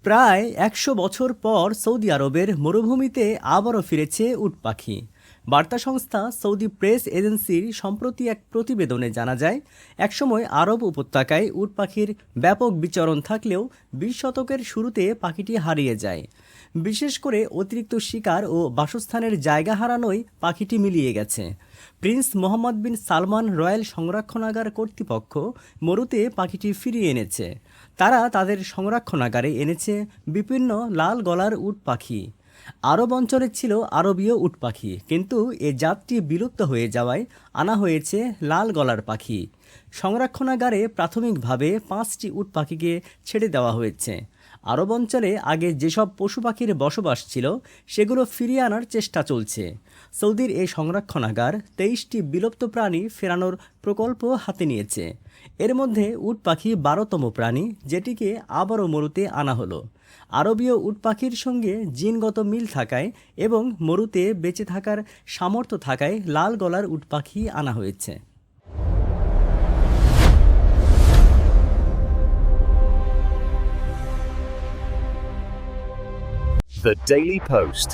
প্রায় ১০০ বছর পর সৌদি আরবের মরুভূমিতে আবারও ফিরেছে উট পাখি। বার্তা সংস্থা সৌদি প্রেস এজেন্সির সম্প্রতি এক প্রতিবেদনে জানা যায়, একসময় আরব উপত্যকায় উট পাখির ব্যাপক বিচরণ থাকলেও ২০ শতকের শুরুতে পাখিটি হারিয়ে যায়। বিশেষ করে অতিরিক্ত শিকার ও বাসস্থানের জায়গা হারানোয় পাখিটি মিলিয়ে গেছে। প্রিন্স মোহাম্মদ বিন সালমান রয়্যাল সংরক্ষণাগার কর্তৃপক্ষ মরুতে পাখিটি ফিরিয়ে এনেছে। তারা তাদের সংরক্ষণাগারে এনেছে বিভিন্ন লাল গলার উট পাখি। আরব অঞ্চলে ছিল আরবীয় উট পাখি, কিন্তু এ জাতটি বিলুপ্ত হয়ে যাওয়ায় আনা হয়েছে লাল গলার পাখি। সংরক্ষণাগারে প্রাথমিকভাবে ৫টি উট পাখিকে ছেড়ে দেওয়া হয়েছে। আরব অঞ্চলে আগে যেসব পশু পাখির বসবাস ছিল সেগুলো ফিরিয়ে আনার চেষ্টা চলছে। সৌদির এই সংরক্ষণাগার ২৩টি বিলুপ্ত প্রাণী ফেরানোর প্রকল্প হাতে নিয়েছে। এর মধ্যে উট পাখি ১২তম প্রাণী, যেটিকে আবারও মরুতে আনা হলো। আরবীয় উট পাখির সঙ্গে জিনগত মিল থাকায় এবং মরুতে বেঁচে থাকার সামর্থ্য থাকায় লাল গলার উট পাখি আনা হয়েছে। The Daily Post